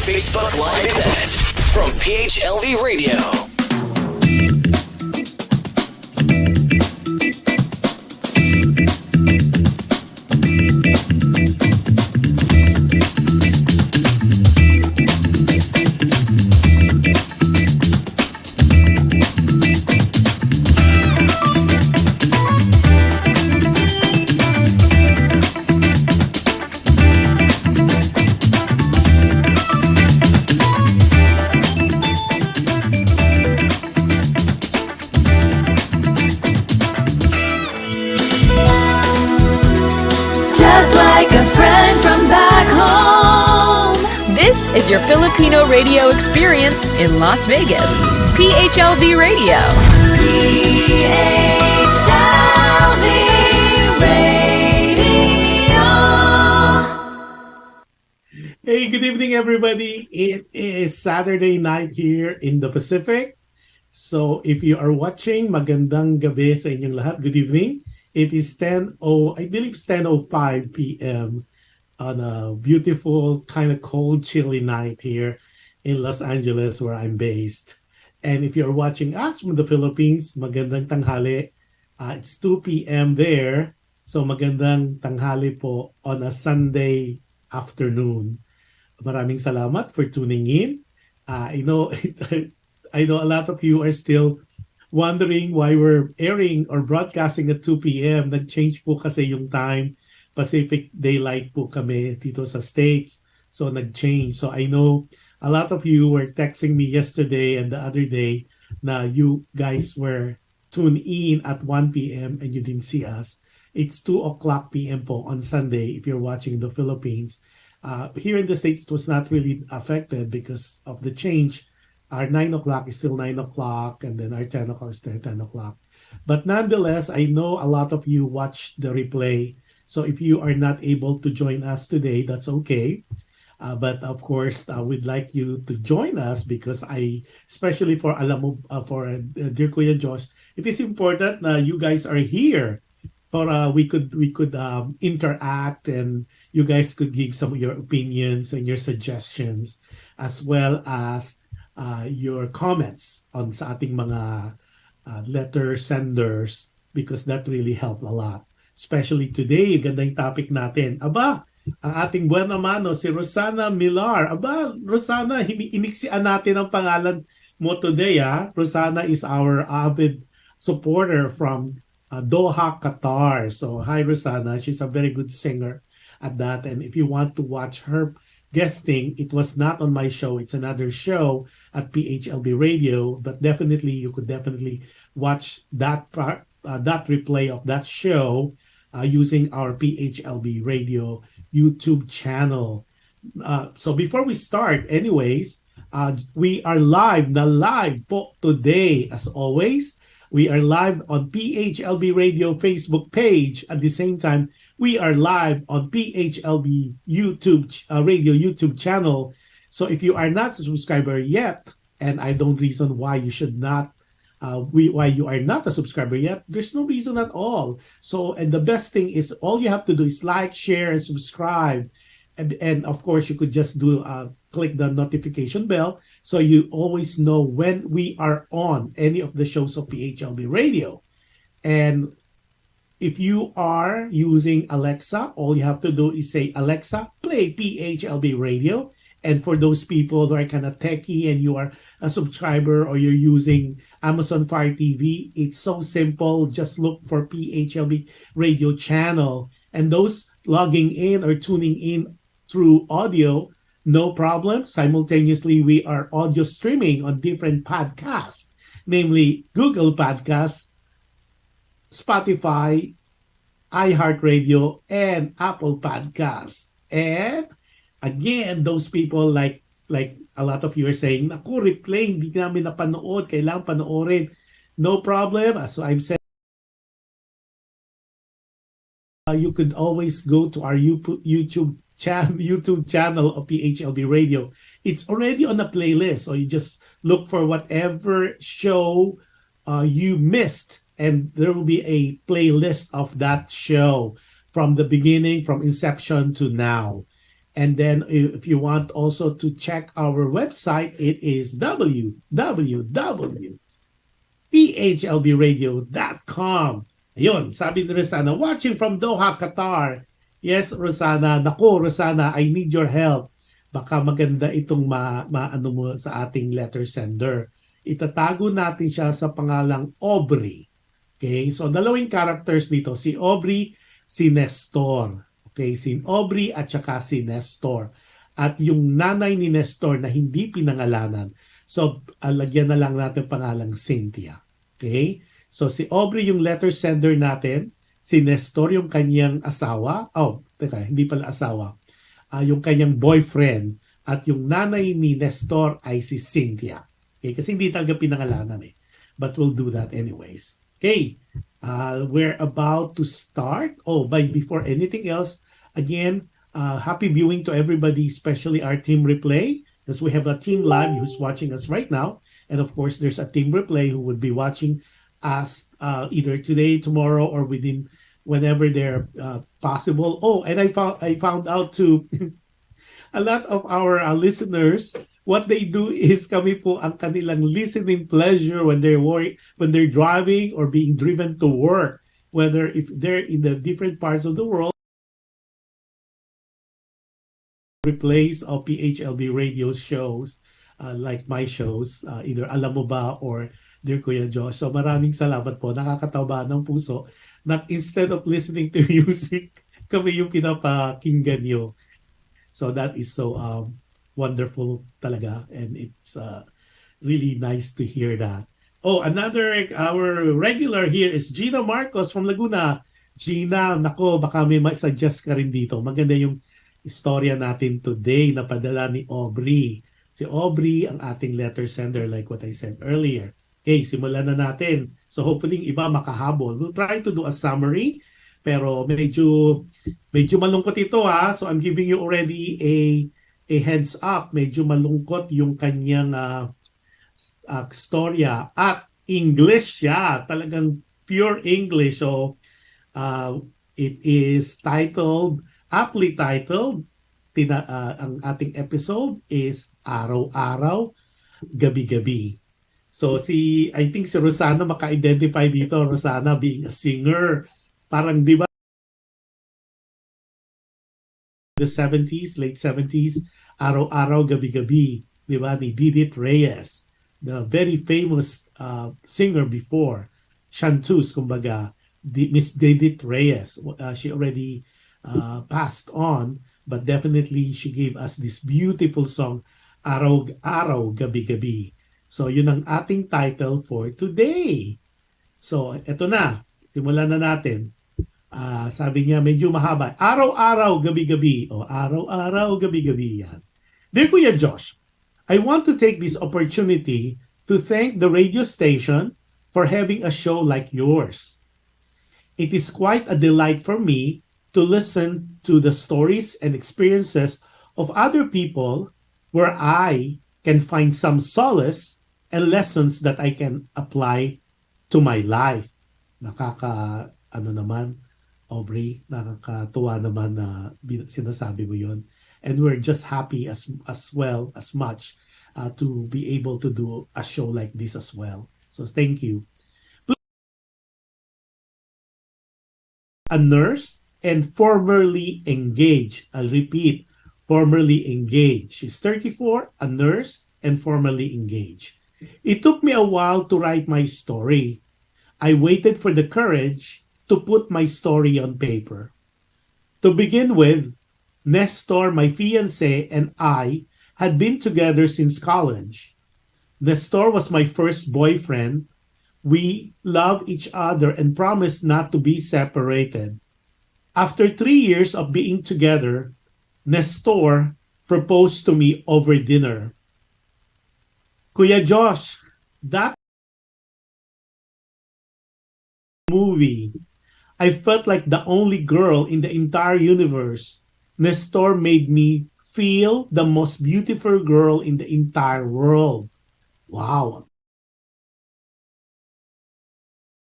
Facebook Live event from PHLV Radio. Is your Filipino radio experience in Las Vegas. PHLV Radio. PHLV Radio. Hey, good evening, everybody. It is Saturday night here in the Pacific. So if you are watching, magandang gabi sa inyong lahat. Good evening. It is 10:05 p.m. on a beautiful, kind of cold, chilly night here in Los Angeles, where I'm based. And if you're watching us from the Philippines, magandang tanghali. It's 2 p.m. there, so magandang tanghali po on a Sunday afternoon. Maraming salamat for tuning in. I know a lot of you are still wondering why we're airing or broadcasting at 2 p.m. Nag-change po kasi yung time. Pacific Daylight po kami dito sa States. So nag-change. So I know a lot of you were texting me yesterday and the other day na you guys were tuned in at 1 p.m. and you didn't see us. It's 2 o'clock p.m. po on Sunday if you're watching the Philippines. Here in the States, it was not really affected because of the change. Our 9 o'clock is still 9 o'clock and then our 10 o'clock is still 10 o'clock. But nonetheless, I know a lot of you watched the replay. So if you are not able to join us today, that's okay. But of course, we'd like you to join us because especially for dear Kuya Josh, it is important that you guys are here for we could interact and you guys could give some of your opinions and your suggestions as well as your comments on sa ating mga letter senders because that really helped a lot. Especially today, ganda yung topic natin. Aba, ang ating buwan naman, si Rosana Millar. Aba, Rosana, iniksian natin ang pangalan mo today. Rosana is our avid supporter from Doha, Qatar. So, hi Rosana. She's a very good singer at that. And if you want to watch her guesting, it was not on my show. It's another show at PHLB Radio. But definitely, you could definitely watch that part, that replay of that show using our PHLB Radio YouTube channel. So before we start, anyways, we are live po today as always. We are live on PHLB Radio Facebook page. At the same time, we are live on PHLB YouTube Radio YouTube channel. So if you are not a subscriber yet, and I don't reason why you should not why you are not a subscriber yet, there's no reason at all. So, and the best thing is all you have to do is like, share, and subscribe. And of course, you could just do click the notification bell so you always know when we are on any of the shows of PHLB Radio. And if you are using Alexa, all you have to do is say, Alexa, play PHLB Radio. And for those people who are kind of techie and you are a subscriber or you're using Amazon Fire TV, it's so simple. Just look for PHLB Radio channel. And those logging in or tuning in through audio, no problem. Simultaneously, we are audio streaming on different podcasts, namely Google Podcasts, Spotify, iHeartRadio, and Apple Podcasts. And again, those people like a lot of you are saying, naku, replay, hindi namin napanood, kailangan panoorin. No problem. As I've said, you could always go to our YouTube channel of PHLB Radio. It's already on a playlist, so you just look for whatever show you missed, and there will be a playlist of that show from the beginning, from inception to now. And then if you want also to check our website, it is www.phlbradio.com. Ayun, sabi ni Rosana, watching from Doha, Qatar. Yes, Rosana. Naku, Rosana, I need your help. Baka maganda itong maano mo sa ating letter sender. Itatago natin siya sa pangalang Aubrey. Okay, so dalawang characters dito, si Aubrey, si Nestor. Okay, si Aubrey at saka si Nestor. At yung nanay ni Nestor na hindi pinangalanan. So, lagyan na lang natin pangalang Cynthia. Okay? So, si Aubrey yung letter sender natin. Si Nestor yung kanyang asawa. Oh, teka, hindi pala asawa. Yung kanyang boyfriend. At yung nanay ni Nestor ay si Cynthia. Okay? Kasi hindi talaga pinangalanan eh. But we'll do that anyways. Okay, we're about to start. Oh, but before anything else, again, happy viewing to everybody, especially our team replay, because we have a team live who's watching us right now. And of course, there's a team replay who would be watching us either today, tomorrow, or within whenever they're possible. Oh, and I found out too, a lot of our listeners, what they do is kami po ang kanilang listening pleasure when when they're driving or being driven to work, whether if they're in the different parts of the world. Replays of PHLV radio shows like my shows, either Alam Mo Ba or Dear Kuya Josh. So maraming salamat po, nakakatawa ng puso na instead of listening to music, kami yung pinapakinggan nyo. So that is so wonderful talaga, and it's really nice to hear that. Oh, our regular here is Gina Marcos from Laguna. Gina, nako, baka may suggest ka rin dito. Maganda yung istorya natin today na padala ni Aubrey. Si Aubrey ang ating letter sender like what I said earlier. Okay, simulan na natin. So hopefully iba makahabol. We'll try to do a summary, pero medyo malungkot ito ha. So I'm giving you already a heads up. Medyo malungkot yung kanyang storya at English siya. Talagang pure English. So it is aptly titled, ang ating episode is Araw-Araw, Gabi-Gabi. So I think si Rosana maka-identify dito. Rosana being a singer. Parang di ba the 70s, late 70s, Araw-Araw, Gabi-Gabi, di ba, ni Didit Reyes, the very famous singer before, chanteuse, kumbaga, Miss Didit Reyes. She already passed on, but definitely she gave us this beautiful song, Araw-Araw, Gabi-Gabi. So yun ang ating title for today. So eto na, simulan na natin. Sabi niya, medyo mahaba. Araw-araw, gabi-gabi. O, araw-araw, gabi-gabi yan. Dear Kuya Josh, I want to take this opportunity to thank the radio station for having a show like yours. It is quite a delight for me to listen to the stories and experiences of other people where I can find some solace and lessons that I can apply to my life. Aubrey, nakakatuwa naman na sinasabi mo yon. And we're just happy as well as much to be able to do a show like this as well. So thank you. A nurse and formerly engaged. I'll repeat, formerly engaged. She's 34, a nurse and formerly engaged. It took me a while to write my story. I waited for the courage to put my story on paper. To begin with, Nestor, my fiancé, and I had been together since college. Nestor was my first boyfriend. We loved each other and promised not to be separated. After 3 years of being together, Nestor proposed to me over dinner. Kuya Josh, that movie, I felt like the only girl in the entire universe. Nestor made me feel the most beautiful girl in the entire world. Wow.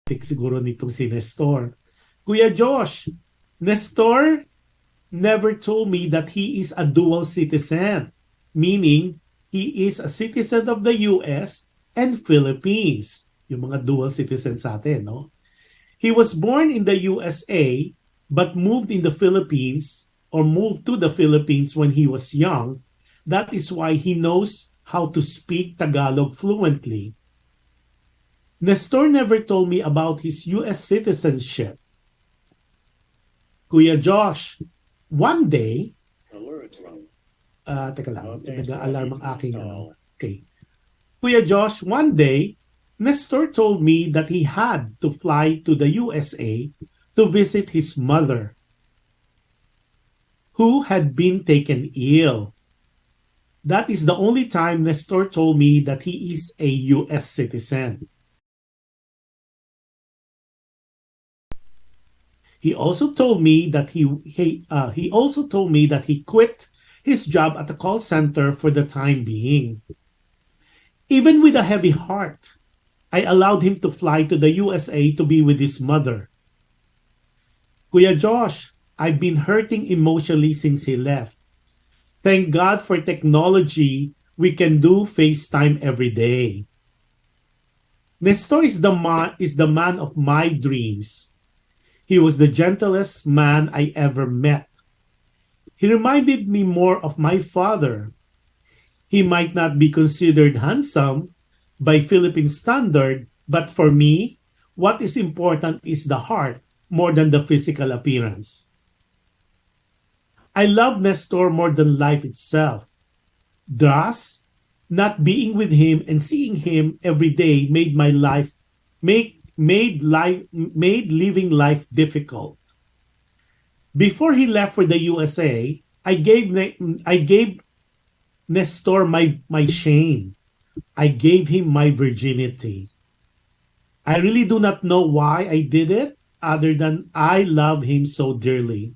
Siguro nitong si Nestor. Kuya Josh, Nestor never told me that he is a dual citizen, meaning he is a citizen of the US and Philippines. Yung mga dual citizens sa atin, no? He was born in the USA but moved in the Philippines or moved to the Philippines when he was young. That is why he knows how to speak Tagalog fluently. Nestor never told me about his US citizenship. Kuya Josh, one day, teka lang, nag-alarm ang aking ano. Okay. Kuya Josh, one day, Nestor told me that he had to fly to the USA to visit his mother, who had been taken ill. That is the only time Nestor told me that he is a US citizen. He also told me that he quit his job at the call center for the time being. Even with a heavy heart, I allowed him to fly to the USA to be with his mother. Kuya Josh, I've been hurting emotionally since he left. Thank God for technology. We can do FaceTime every day. Nestor is the man of my dreams. He was the gentlest man I ever met. He reminded me more of my father. He might not be considered handsome by Philippine standard, but for me, what is important is the heart more than the physical appearance. I love Nestor more than life itself. Thus, not being with him and seeing him every day made living life difficult. Before he left for the USA, I gave Nestor my shame. I gave him my virginity. I really do not know why I did it, other than I love him so dearly.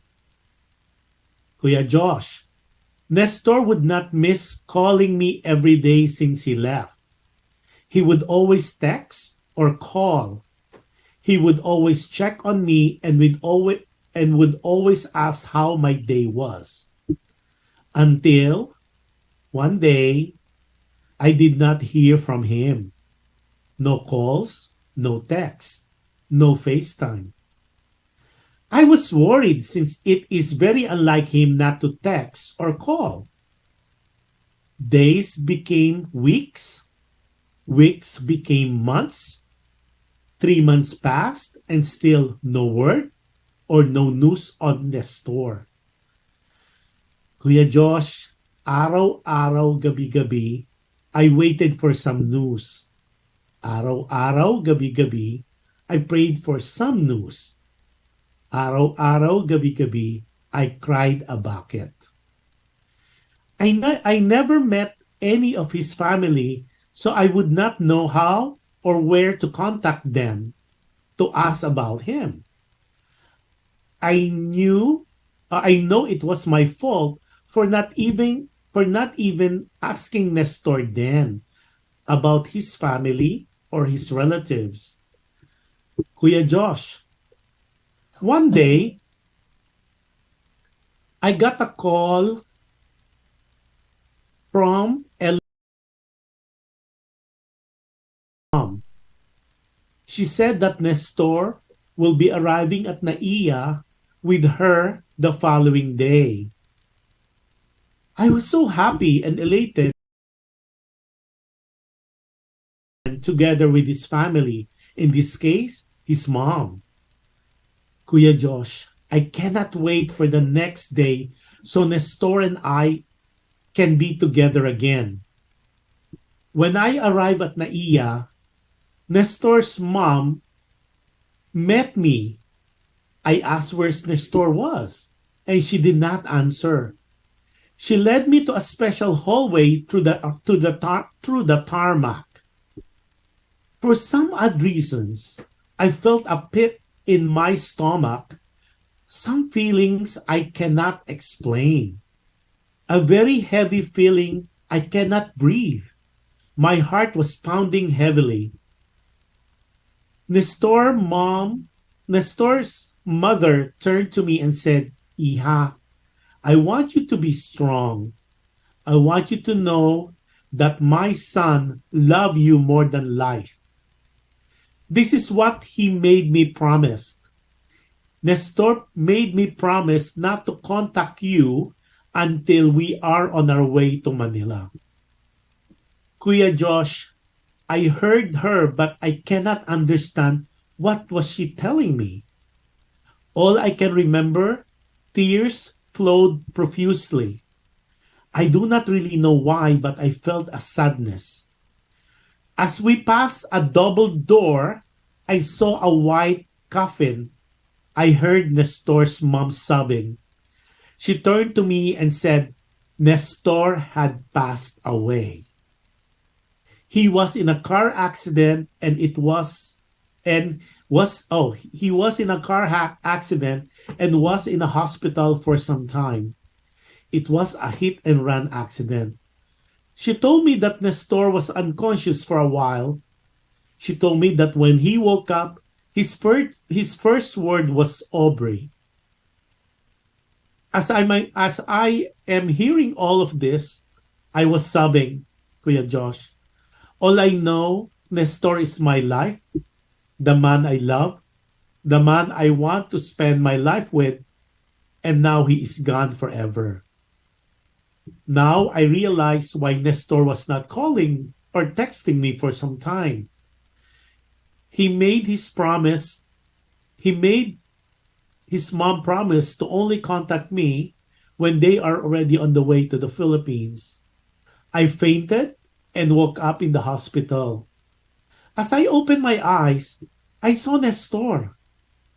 Kuya Josh, Nestor would not miss calling me every day since he left. He would always text or call. He would always check on me and would always ask how my day was. Until one day, I did not hear from him. No calls, no texts, no FaceTime. I was worried since it is very unlike him not to text or call. Days became weeks, weeks became months, 3 months passed and still no word or no news on Nestor. Kuya Josh, araw-araw, gabi-gabi, I waited for some news. Araw-araw, gabi-gabi, I prayed for some news. Araw-araw, gabi-gabi, I cried a bucket. I never met any of his family, so I would not know how or where to contact them to ask about him. I know it was my fault for not even asking Nestor then about his family or his relatives. Kuya Josh, one day, I got a call from mom. She said that Nestor will be arriving at Naiya with her the following day. I was so happy and elated together with his family, in this case, his mom. Kuya Josh, I cannot wait for the next day so Nestor and I can be together again. When I arrived at Naiya, Nestor's mom met me. I asked where Nestor was, and she did not answer. She led me to a special hallway through the tarmac. For some odd reasons, I felt a pit in my stomach, some feelings I cannot explain. A very heavy feeling I cannot breathe. My heart was pounding heavily. Nestor's mother turned to me and said, Iha, I want you to be strong. I want you to know that my son love you more than life. This is what he made me promise. Nestor made me promise not to contact you until we are on our way to Manila. Kuya Josh, I heard her but I cannot understand what was she telling me. All I can remember, tears flowed profusely. I do not really know why, but I felt a sadness. As we passed a double door, I saw a white coffin. I heard Nestor's mom sobbing. She turned to me and said, Nestor had passed away. He was in a car accident he was in a accident and was in a hospital for some time. It was a hit and run accident. She told me that Nestor was unconscious for a while. She told me that when he woke up, his first word was Aubrey. As I am hearing all of this, I was sobbing, Kuya Josh. All I know, Nestor is my life, the man I love, the man I want to spend my life with, and now he is gone forever. Now I realize why Nestor was not calling or texting me for some time. He made his promise. He made his mom promise to only contact me when they are already on the way to the Philippines. I fainted and woke up in the hospital. As I opened my eyes, I saw Nestor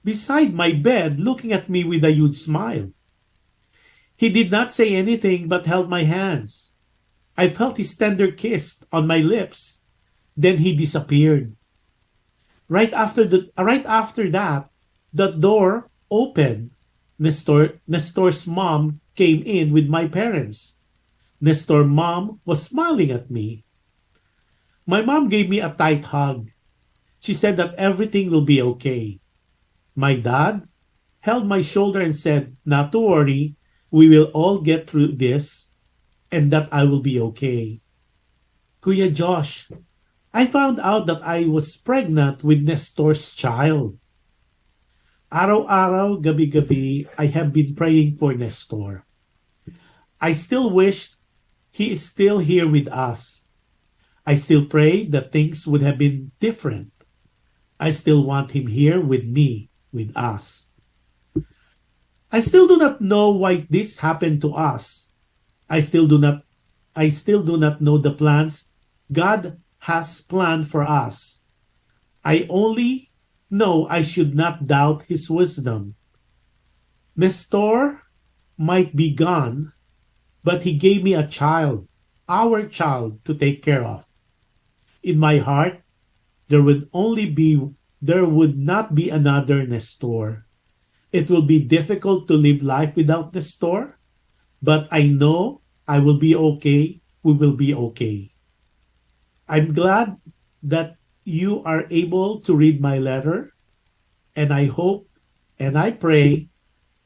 beside my bed looking at me with a huge smile. He did not say anything but held my hands. I felt his tender kiss on my lips. Then he disappeared. Right after that, the door opened. Nestor's mom came in with my parents. Nestor's mom was smiling at me. My mom gave me a tight hug. She said that everything will be okay. My dad held my shoulder and said, not to worry, we will all get through this and that I will be okay. Kuya Josh, I found out that I was pregnant with Nestor's child. Araw-araw, gabi-gabi, I have been praying for Nestor. I still wish he is still here with us. I still pray that things would have been different. I still want him here with me, with us. I still do not know why this happened to us. I still do not know the plans God has planned for us. I only know I should not doubt his wisdom. Nestor might be gone, but he gave me a child, our child, to take care of. In my heart, there would not be another Nestor. It will be difficult to live life without Nestor, but I know I will be okay. We will be okay. I'm glad that you are able to read my letter, and I hope and I pray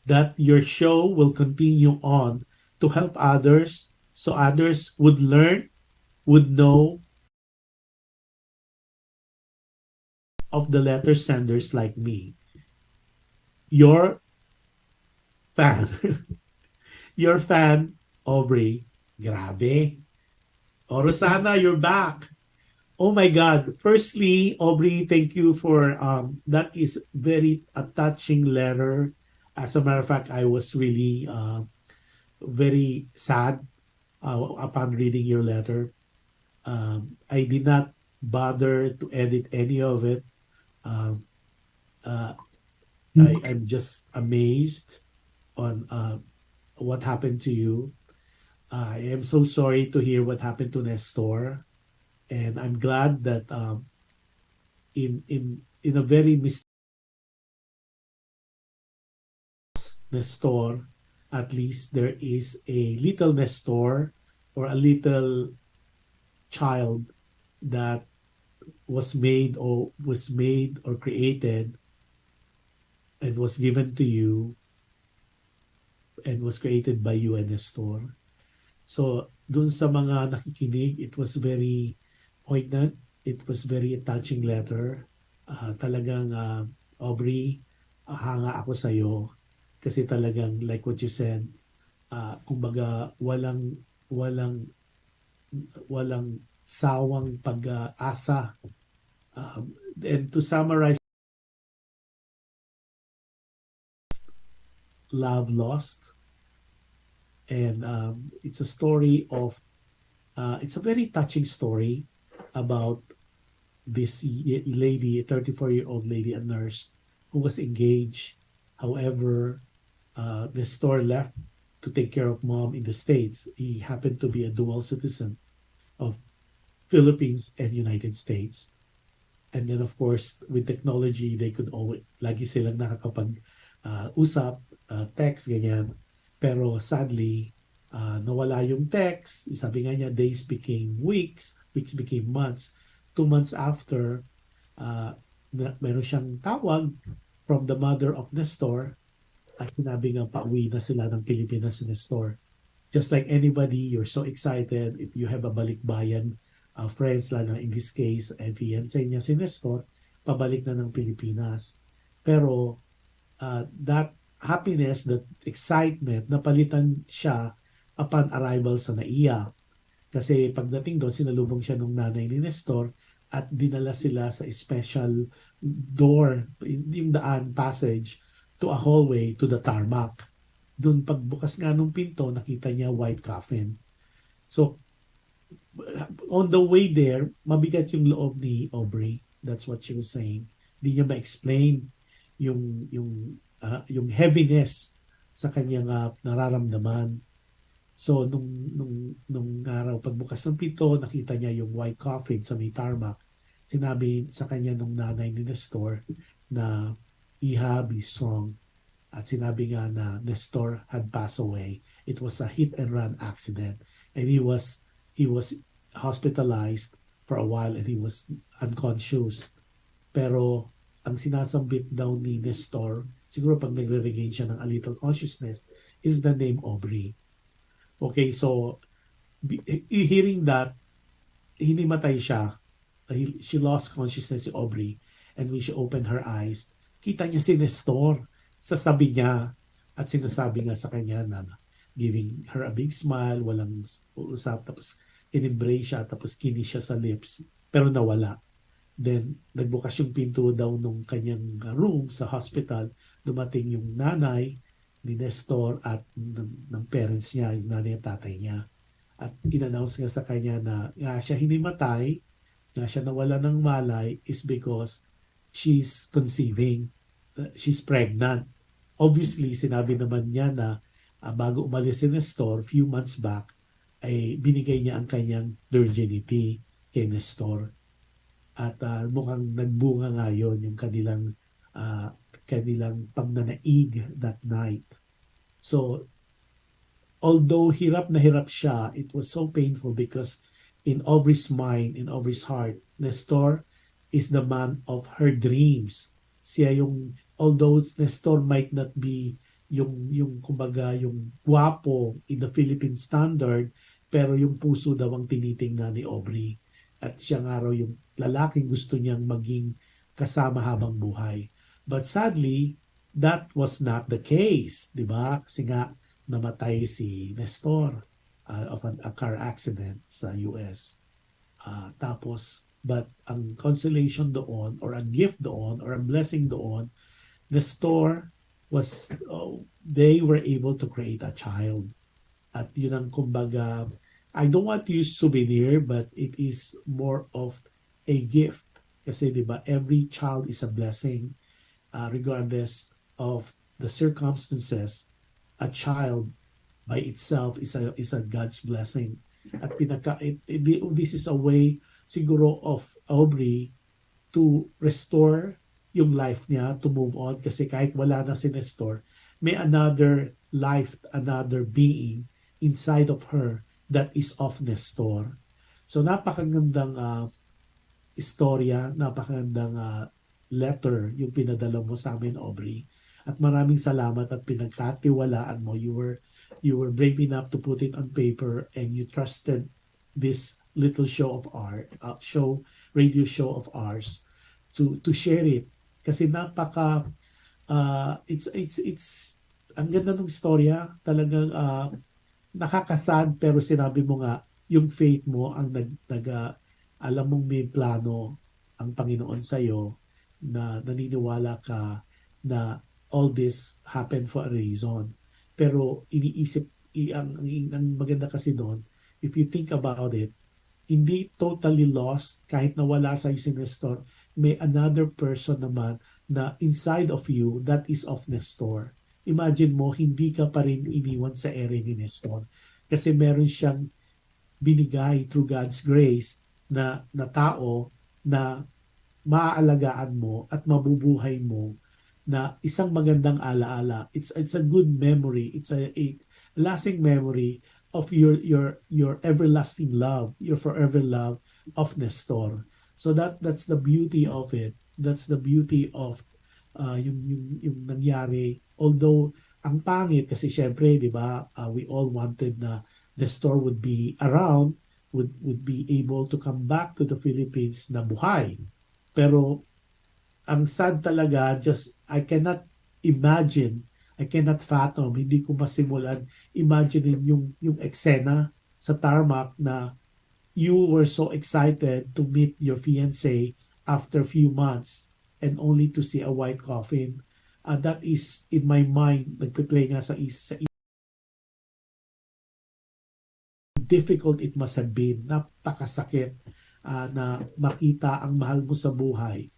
that your show will continue on to help others so others would learn, would know of the letter senders like me. Your fan. Your fan, Aubrey. Grabe. Oh, Rosana, you're back. Oh my God. Firstly, Aubrey, thank you for that is very a touching letter. As a matter of fact, I was really very sad upon reading your letter. I did not bother to edit any of it. Um, uh, I'm just amazed on what happened to you. I am so sorry to hear what happened to Nestor, and I'm glad that in a very Nestor, at least there is a little Nestor or a little child that was made or created and was given to you and was created by you and Nestor. So, dun sa mga nakikinig, it was very poignant. It was very touching letter. Talagang, Aubrey, hanga ako sa iyo kasi talagang like what you said, kumbaga walang walang sawang pag-asa. And to summarize, love lost, and it's a story of it's a very touching story about this lady, a 34-year-old lady, a nurse who was engaged. However, the store left to take care of mom in the States. He happened to be a dual citizen of Philippines and United States. And then of course, with technology, they could always, lagi silang nakakapag-usap, text, ganyan. Pero sadly, nawala yung text. Sabi nga niya, days became weeks, weeks became months. 2 months after, meron siyang tawag from the mother of Nestor at sinabi nga pauwi na sila ng Pilipinas si Nestor. Just like anybody, you're so excited if you have a balikbayan friends, lalo in this case, fiancé niya si Nestor, pabalik na ng Pilipinas. Pero that happiness, that excitement, napalitan siya upon arrival sa NAIA. Kasi pagdating doon, sinalubong siya ng nanay ni Nestor at dinala sila sa special door, yung daan, passage, to a hallway to the tarmac. Doon pagbukas nga nung pinto, nakita niya white coffin. So, on the way there, mabigat yung loob ni Aubrey. That's what she was saying. Hindi niya ma-explain yung heaviness sa kanyang nararamdaman. So, nung araw, pagbukas ng pinto, nakita niya yung white coffin sa may tarmac. Sinabi sa kanya nung nanay ni Nestor na, Iha, be strong. At sinabi nga na Nestor had passed away. It was a hit and run accident. And he was hospitalized for a while and he was unconscious. Pero ang sinasambit daw ni Nestor, siguro pag nagre-regain siya ng a little consciousness, is the name Aubrey. Okay, so hearing that, hinimatay siya. She lost consciousness si Aubrey. And when she opened her eyes, kita niya si Nestor. Sasabi niya at sinasabi nga sa kanya na giving her a big smile, walang usap, tapos in-embrace siya, tapos kinis siya sa lips, pero nawala. Then, nagbukas yung pinto daw nung kanyang room sa hospital, dumating yung nanay ni Nestor at ng parents niya, yung nanay at tatay niya. At in-announce nga sa kanya na nga siya hinimatay, nga siya nawala ng malay is because she's conceiving, she's pregnant. Obviously, sinabi naman niya na bago umalis si Nestor, few months back, ay binigay niya ang kanyang virginity kay Nestor. At mukhang nagbunga nga yun, yung kanilang pagnanaig that night. So, although hirap na hirap siya, it was so painful because in Aubrey's mind, in Aubrey's heart, Nestor is the man of her dreams. Siya yung, although Nestor might not be yung kumbaga yung guwapo in the Philippine standard, pero yung puso daw ang tinitingnan ni Aubrey. At siya nga raw yung lalaking gusto niyang maging kasama habang buhay. But sadly, that was not the case, di ba? Kasi nga namatay si Nestor of a car accident sa US. But ang consolation doon, or ang gift doon, or ang blessing doon, Nestor was, they were able to create a child. At yun ang kumbaga, I don't want to use souvenir, but it is more of a gift. Kasi di ba, every child is a blessing, regardless of the circumstances. A child by itself is a God's blessing. At this is a way siguro of Aubrey to restore yung life niya, to move on, kasi kahit wala na si Nestor, may another life, another being inside of her that is of Nestor. So napakagandang istorya, napakagandang letter yung pinadala mo sa amin, Aubrey. At maraming salamat at pinagkatiwalaan mo. You were brave enough to put it on paper and you trusted this little show of art, radio show of ours to share it. Kasi napaka it's ang ganda ng storya, talagang nakakasad pero sinabi mo nga yung faith mo ang alam mong may plano ang Panginoon sa iyo na naniniwala ka na all this happened for a reason. Pero iniisip ang maganda kasi doon, if you think about it, hindi totally lost kahit nawala sa si Nestor, may another person naman na inside of you that is of Nestor. Imagine mo, hindi ka pa rin iniwan sa ere ni Nestor kasi meron siyang binigay through God's grace na tao na maaalagaan mo at mabubuhay mo na isang magandang alaala. It's a good memory. It's a lasting memory of your everlasting love, your forever love of Nestor. So that's the beauty of it. That's the beauty of yung nangyari. Although ang pangit kasi syempre, 'di ba, we all wanted na Nestor would be around, would be able to come back to the Philippines na buhay. Pero ang sad talaga, just I cannot imagine, I cannot fathom, hindi ko masimulan imagine yung eksena sa tarmac na you were so excited to meet your fiancé after few months and only to see a white coffin. That is in my mind, nagpe-play nga sa difficult it must have been, napakasakit na makita ang mahal mo sa buhay,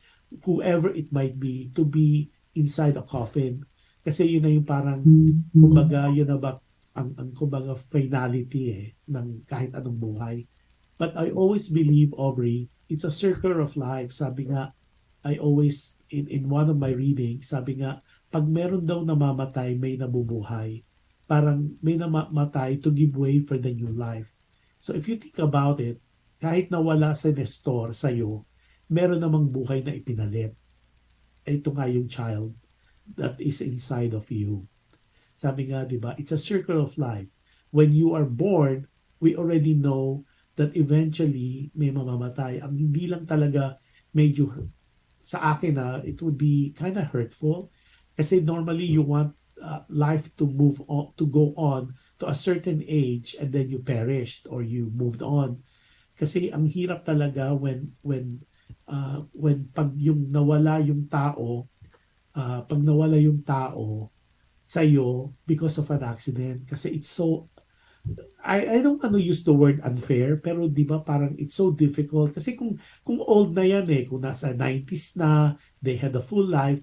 whoever it might be, to be inside a coffin. Kasi yun na yung parang, kumbaga, yun na ba, ang kumbaga finality ng kahit anong buhay. But I always believe, Aubrey, it's a circle of life. Sabi nga, I always, in one of my readings, sabi nga, pag meron daw namamatay, may nabubuhay. Parang may namamatay to give way for the new life. So if you think about it, kahit nawala si Nestor sa'yo, meron namang buhay na ipinalit. Ito nga yung child that is inside of you. Sabi nga, di ba, it's a circle of life. When you are born, we already know that eventually may mamamatay. Ang hindi lang talaga medyo sa akin it would be kind of hurtful kasi normally you want life to move on, to go on to a certain age and then you perished or you moved on. Kasi ang hirap talaga when pag yung nawala yung tao, pag nawala yung tao sa iyo because of an accident, kasi it's so I don't want to use the word unfair, pero di ba parang it's so difficult kasi kung old na yan kung nasa 90s na, they had a full life,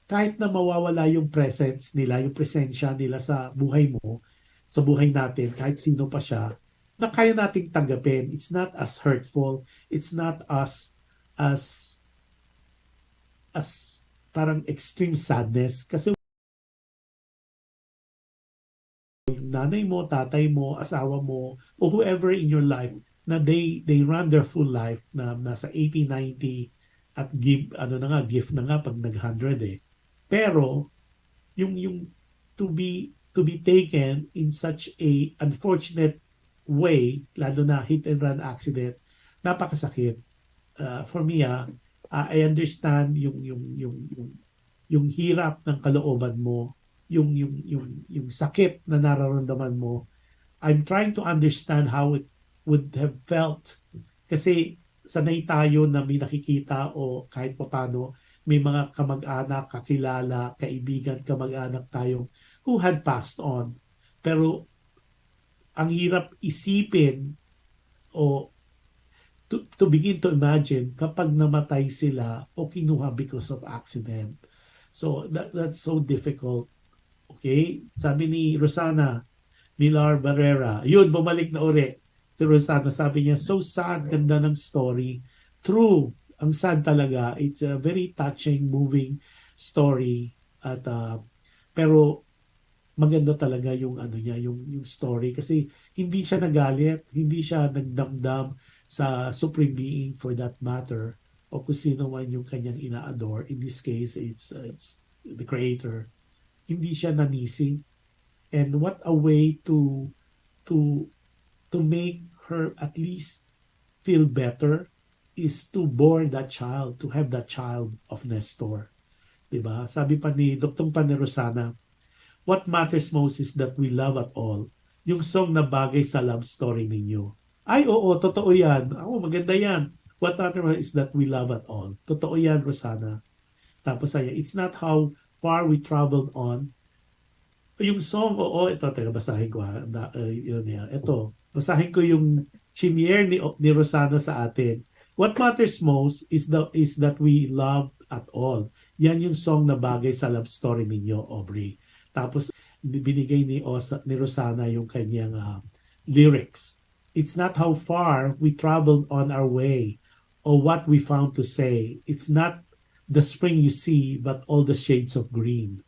kahit na mawawala yung presence nila, yung presensya nila sa buhay mo, sa buhay natin, kahit sino pa siya, na kaya nating tanggapin. It's not as hurtful. It's not as parang extreme sadness. Kasi yung nanay mo, tatay mo, asawa mo, or whoever in your life, na they run their full life na nasa 80, 90 at gift na nga pag nag-100 Pero yung to be taken in such a unfortunate way, lalo na hit and run accident, napakasakit. For me, I understand yung hirap ng kalooban mo, yung sakit na nararamdaman mo. I'm trying to understand how it would have felt kasi sanay tayo na may nakikita o kahit paano may mga kamag-anak, kakilala, kaibigan, kamag-anak tayong who had passed on. Pero ang hirap isipin o to begin to imagine kapag namatay sila o kinuha because of accident. So that's so difficult. Okay? Sabi ni Rosana Milar Barrera, yun, bumalik na uli. Si Rosana, sabi niya, so sad, ganda ng story. True, ang sad talaga. It's a very touching, moving story. At pero maganda talaga yung niya, yung story kasi hindi siya nagalit, hindi siya nagdamdam sa supreme being for that matter o kung sino man yung kanyang ina-adore. In this case, it's the creator. hindi siya nanising. And what a way to to make her at least feel better is to bore that child, to have that child of Nestor. Diba? Sabi pa ni Dr. Panerosana, what matters most is that we love at all. Yung song na bagay sa love story ninyo. Ay, oo, totoo yan. Ako, maganda yan. What matters is that we love at all. Totoo yan, Rosana. Tapos ay, it's not how far we traveled on. Yung song, oo, ito, teka, basahin ko ha. Yun yan. Ito, basahin ko yung chinier ni Rosana sa atin. What matters most is that we love at all. Yan yung song na bagay sa love story ninyo, Aubrey. Tapos, binigay ni Rosana yung kanyang lyrics. It's not how far we traveled on our way or what we found to say. It's not the spring you see, but all the shades of green.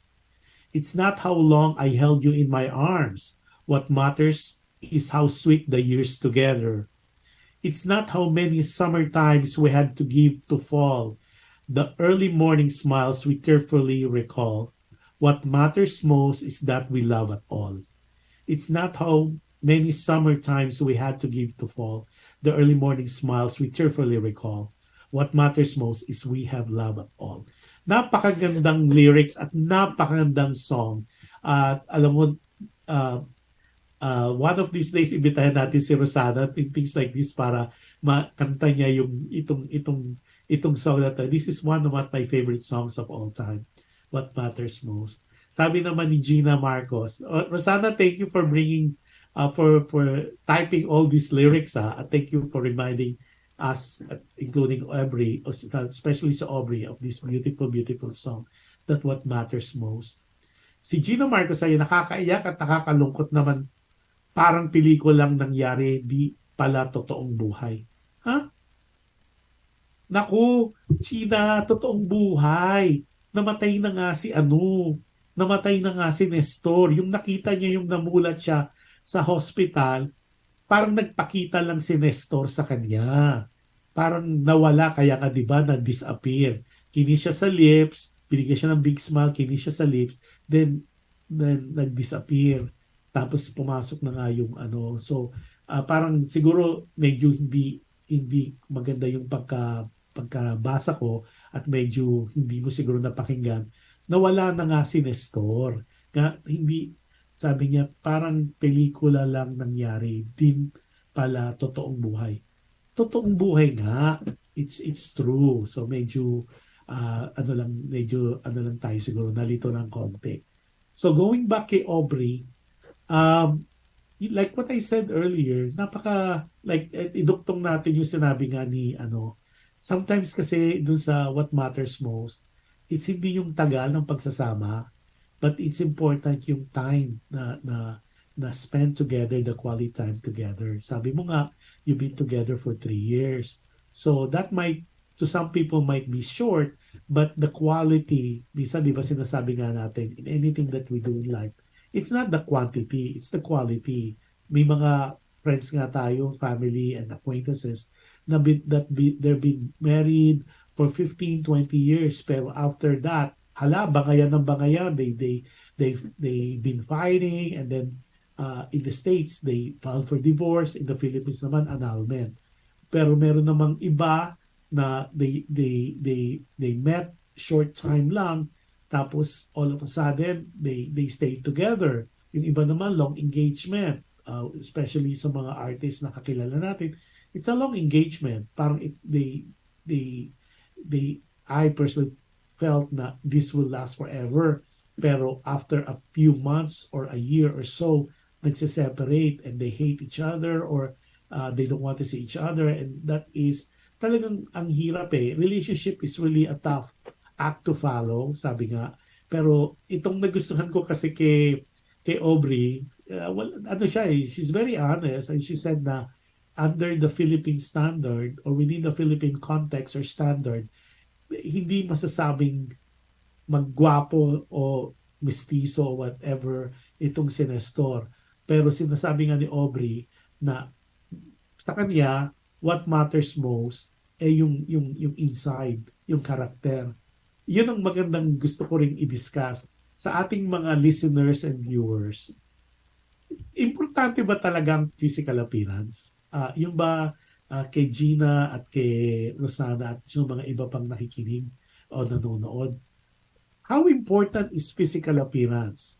It's not how long I held you in my arms. What matters is how sweet the years together. It's not how many summer times we had to give to fall, the early morning smiles we tearfully recall. What matters most is that we love at all. It's not how many summer times we had to give to fall, the early morning smiles we tearfully recall. What matters most is we have love at all. Napakagandang lyrics at napakagandang song. At alam mo, one of these days, ibitahin natin si Rosana in things like this para makanta niya yung itong song na to. This is one of my favorite songs of all time. What matters most. Sabi naman ni Gina Marcos, Rosana, thank you for bringing, for typing all these lyrics. At thank you for reminding us, including Aubrey, especially sa Aubrey, of this beautiful, beautiful song, that what matters most. Si Gina Marcos ay nakakaiyak at nakakalungkot naman. Parang pelikulang nangyari, di pala totoong buhay. Ha? Naku, Gina, totoong buhay. Namatay na nga si namatay na nga si Nestor. Yung nakita niya yung namulat siya sa hospital, parang nagpakita lang si Nestor sa kanya. Parang nawala, kaya nga diba, nag-disappear. Kinis siya sa lips, binigyan siya ng big smile, kinis siya sa lips, then nag-disappear. Tapos pumasok na nga yung So, parang siguro medyo hindi maganda yung pagkabasa ko at medyo hindi mo siguro napakinggan. Nawala na nga si Nestor. Hindi, sabi niya, parang pelikula lang nangyari, din pala totoong buhay. Totoong buhay nga. It's true. So medyo medyo lang tayo siguro, nalito ng konti. So going back kay Aubrey, like what I said earlier, iduktong natin yung sinabi nga ni sometimes kasi dun sa what matters most, it's hindi yung tagal ng pagsasama, but it's important yung time na spend together, the quality time together. Sabi mo nga, you've been together for 3 years. So that to some people might be short, but the quality, bisa di ba sinasabi nga natin, in anything that we do in life, it's not the quantity, it's the quality. May mga friends nga tayo, family and acquaintances, they're being married for 15, 20 years, pero after that, bangayan ng bangayan, they've been fighting, and then in the States, they filed for divorce. In the Philippines naman, annulment. Pero meron namang iba na they met short time lang, tapos all of a sudden, they stayed together. Yung iba naman, long engagement, especially sa mga artists na kakilala natin. It's a long engagement. Parang I personally felt na this will last forever. Pero after a few months or a year or so, nagse-separate and they hate each other or they don't want to see each other. And that is talagang ang hirap eh. Relationship is really a tough act to follow, sabi nga. Pero itong nagustuhan ko kasi kay Aubrey, she's very honest, and she said na under the Philippine standard or within the Philippine context or standard, hindi masasabing maggwapo o mestizo o whatever itong si Nestor. Pero sinasabi nga ni Aubrey na sa kanya, what matters most ay yung inside, yung karakter. Yun ang magandang gusto ko ring i-discuss. sa ating mga listeners and viewers, importante ba talagang physical appearance? Yung ba kay Gina at kay Rosana at yung mga iba pang nakikinig o nanonood, how important is physical appearance?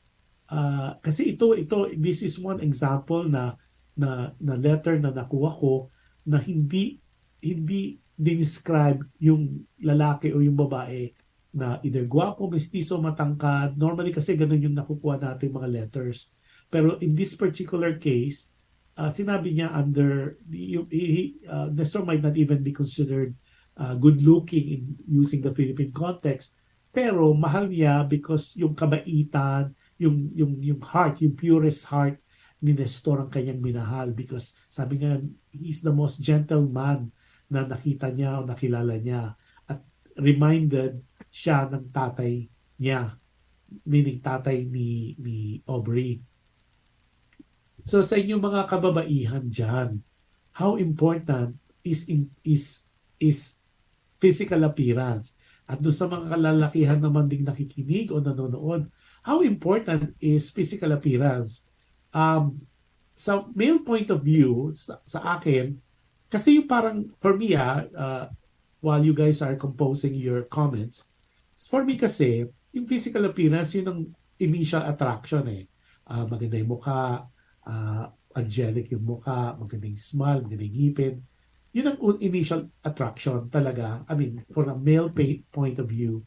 Kasi this is one example na letter na nakuha ko na hindi describe yung lalaki o yung babae na either gwapo, mestizo, matangkad. Normally kasi ganun yung nakukuha natin mga letters. Pero in this particular case, sinabi niya Nestor might not even be considered good looking in using the Philippine context, pero mahal niya because yung kabaitan, yung heart, yung purest heart ni Nestor ang kanyang minahal, because sabi nga he's the most gentle man na nakita niya o nakilala niya, at reminded siya ng tatay niya, meaning tatay ni Aubrey. So sa inyong mga kababaihan dyan, how important is physical appearance? At doon sa mga kalalakihan naman ding nakikinig o nanonood, how important is physical appearance? Sa male point of view, sa akin, kasi yung parang, for me while you guys are composing your comments, for me kasi, yung physical appearance, yun ang initial attraction eh. Maganda yung mukha, angelic yung mukha, magandang smile, magandang ngipin. Yun ang initial attraction talaga. I mean, for a male point of view,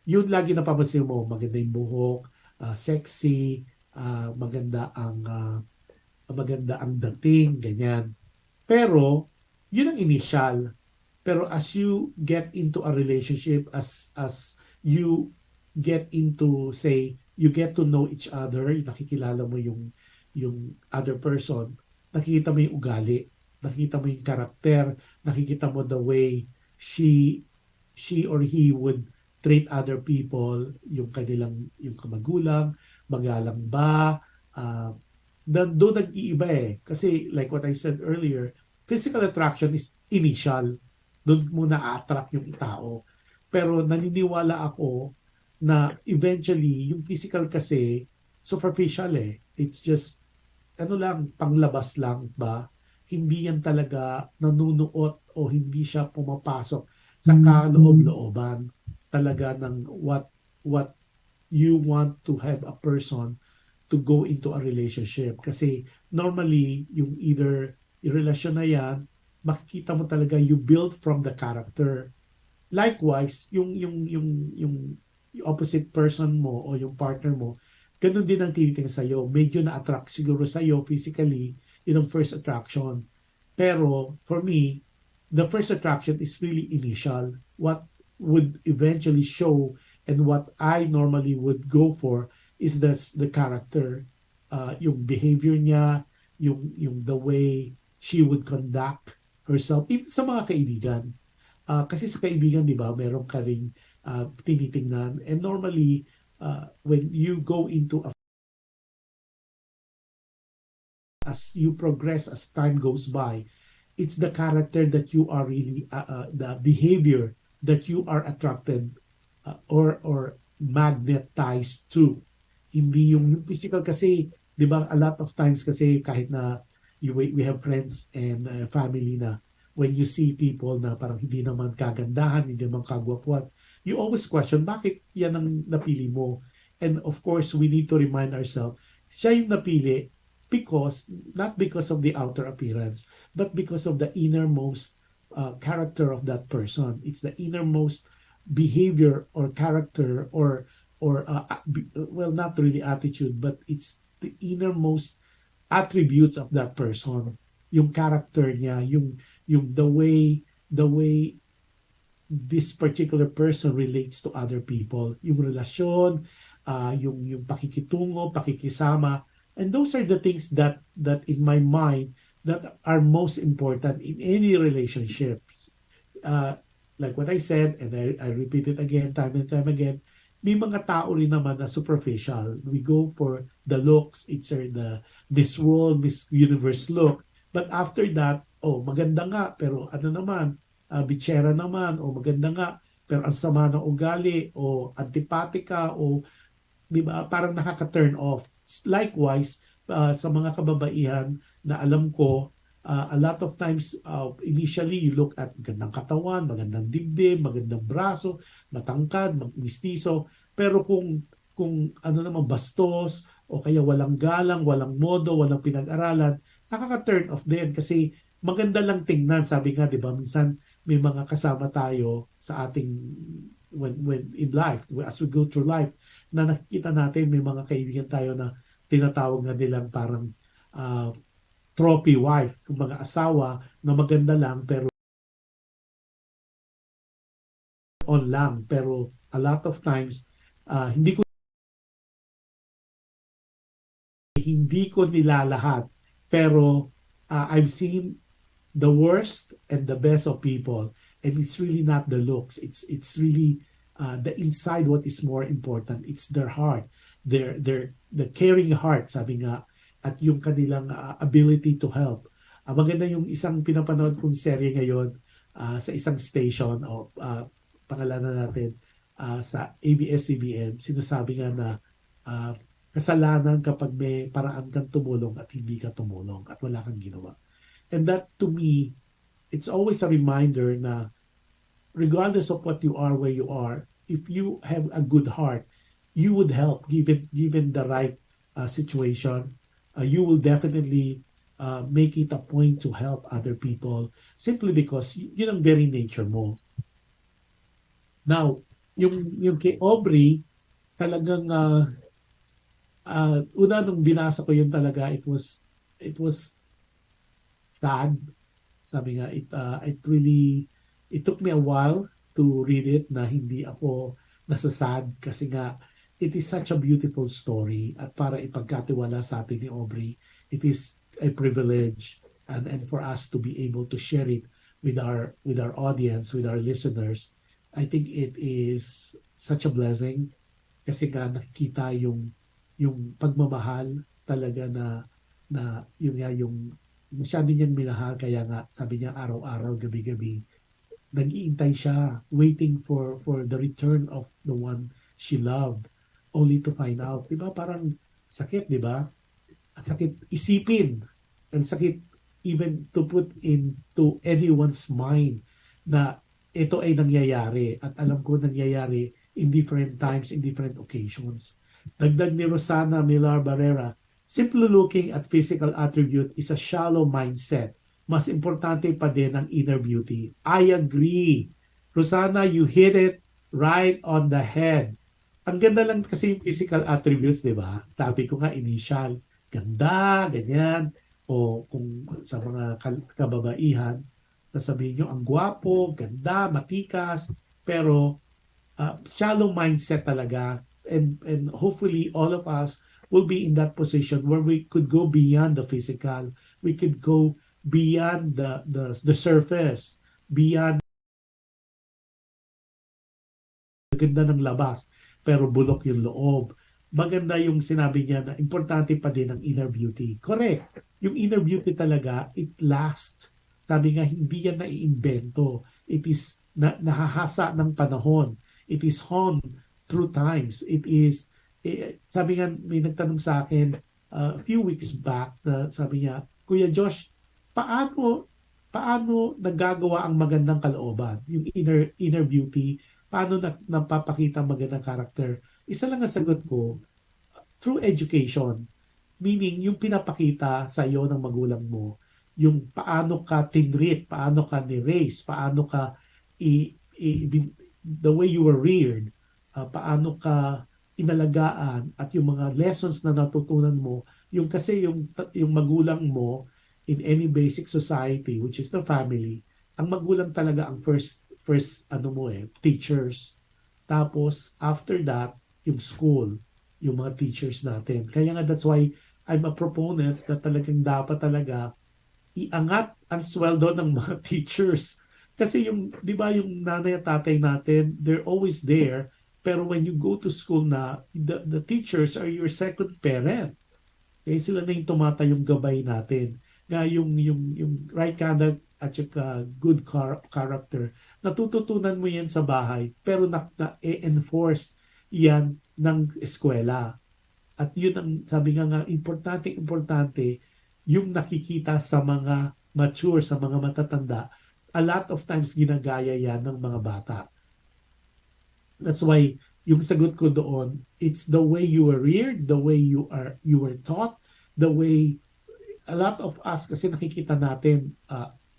yun lagi napapansin mo, maganda yung buhok, sexy, maganda ang dating, ganyan. Pero, yun ang initial. Pero as you get into a relationship, as you get into, say, you get to know each other, nakikilala mo yung other person, nakikita mo yung ugali, nakikita mo yung karakter, nakikita mo the way she or he would treat other people, yung kamagulang, magalang ba, doon nag-iiba eh. Kasi like what I said earlier, physical attraction is initial. Doon muna a-attract yung tao. Pero naniniwala ako na eventually, yung physical kasi, superficial eh. It's just, panglabas lang ba? Hindi yan talaga nanunuot o hindi siya pumapasok sa kaloob-looban talaga ng what you want to have a person to go into a relationship. Kasi normally, yung either yung relasyon na yan, makikita mo talaga you build from the character. Likewise, yung opposite person mo o yung partner mo, ganun din ang tinitingnan sa'yo. Medyo na-attract siguro sa'yo physically, yun ang first attraction. Pero for me, the first attraction is really initial. What would eventually show and what I normally would go for is the character, yung behavior niya, yung the way she would conduct herself, even sa mga kaibigan. Kasi sa kaibigan, di ba, meron ka ring tinitingnan. And normally, when you go into as you progress, as time goes by, it's the character that you are really, the behavior that you are attracted or magnetized to. Hindi yung physical kasi, di ba, a lot of times kasi kahit na we have friends and family na when you see people na parang hindi naman kagandahan, hindi naman kagwapuan, you always question, bakit yan ang napili mo? And of course, we need to remind ourselves, siya yung napili not because of the outer appearance, but because of the innermost character of that person. It's the innermost behavior or character or well, not really attitude, but it's the innermost attributes of that person. Yung character niya, yung the way this particular person relates to other people, yung relasyon, yung pakikitungo, pakikisama, and those are the things that in my mind that are most important in any relationships. Like what I said, and I repeat it again, time and time again, may mga tao rin naman na superficial. We go for the looks, it's the Miss World, Miss Universe look. But after that, maganda nga, pero ano naman, bitsera naman, maganda nga, pero ang sama ng ugali, o antipatika, o di ba, parang nakaka-turn off. Likewise, sa mga kababaihan na alam ko, a lot of times, initially, you look at magandang katawan, magandang dibdib, magandang braso, matangkad, mistiso. Pero kung ano naman, bastos, o kaya walang galang, walang modo, walang pinag-aralan, nakaka-turn off din kasi maganda lang tingnan. Sabi nga, di ba, minsan may mga kasama tayo sa ating when in life, as we go through life, na nakikita natin may mga kaibigan tayo na tinatawag na nilang parang uh, trophy wife, kung mga asawa na maganda lang pero on lang. Pero a lot of times, hindi ko nilalahat. Pero I've seen the worst and the best of people, and it's really not the looks. It's really the inside. What is more important? It's their heart, their the caring heart. Sabi nga, at yung kanilang ability to help. Maganda yung isang pinapanood kong serye ngayon sa isang station o pangalanan natin sa ABS-CBN. Sinasabi nga na uh, kasalanan kapag may paraan kang tumulong at hindi ka tumulong at wala kang ginawa. And that, to me, it's always a reminder na regardless of what you are, where you are, if you have a good heart, you would help given the right situation. You will definitely make it a point to help other people simply because yun ang very nature mo. Now, yung kay Aubrey, talagang una nung binasa ko yun talaga, it was sad. Sabi nga, it took me a while to read it na hindi ako nasasad kasi nga, it is such a beautiful story at para ipagkatiwala sa atin ni Aubrey, it is a privilege and for us to be able to share it with our audience, with our listeners. I think it is such a blessing kasi nga nakikita yung pagmamahal talaga na yun nga yung masyado niyang minahal kaya nga sabi niya araw-araw, gabi-gabi nag-iintay siya waiting for the return of the one she loved only to find out. Diba parang sakit, diba? Sakit isipin and sakit even to put into anyone's mind na ito ay nangyayari at alam ko nangyayari in different times, in different occasions. Dagdag ni Rosana Millar Barrera, simply looking at physical attribute is a shallow mindset. Mas importante pa din ang inner beauty. I agree. Rosana, you hit it right on the head. Ang ganda lang kasi yung physical attributes, di ba? Sabi ko nga, initial. Ganda, ganyan. O kung sa mga kababaihan, sasabihin nyo, ang gwapo, ganda, matikas. Pero shallow mindset talaga. And hopefully all of us will be in that position where we could go beyond the physical. We could go beyond the surface, beyond the ganda ng labas, pero bulok yung loob. Maganda yung sinabi niya na importante pa din ang inner beauty. Correct. Yung inner beauty talaga, it lasts. Sabi nga, hindi yan naiimbento. It is nahahasa ng panahon. It is honed through times. It is, sabi nga, may nagtanong sa akin a few weeks back na sabi niya, Kuya Josh, paano nagagawa ang magandang kalooban, yung inner beauty, paano napapakita ang magandang character? Isa lang ang sagot ko, through education, meaning yung pinapakita sa iyo ng magulang mo, yung paano ka tinreat, paano ka ni-raise, paano ka the way you were reared, paano ka inalagaan at yung mga lessons na natutunan mo, yung kasi yung magulang mo in any basic society, which is the family, ang magulang talaga ang first teachers. Tapos, after that, yung school, yung mga teachers natin. Kaya nga, that's why I'm a proponent na talagang dapat talaga iangat ang sweldo ng mga teachers. Kasi di ba yung nanay at tatay natin, they're always there. Pero when you go to school na, the teachers are your second parent. Kaya sila na yung tumatayong gabay natin. Nga yung right conduct at saka good character, natututunan mo yan sa bahay, pero na-enforce yan ng eskwela. At yun ang sabi nga importante yung nakikita sa mga mature, sa mga matatanda. A lot of times ginagaya yan ng mga bata. That's why yung sagot ko doon, it's the way you were reared, the way you were taught, the way a lot of us kasi nakikita natin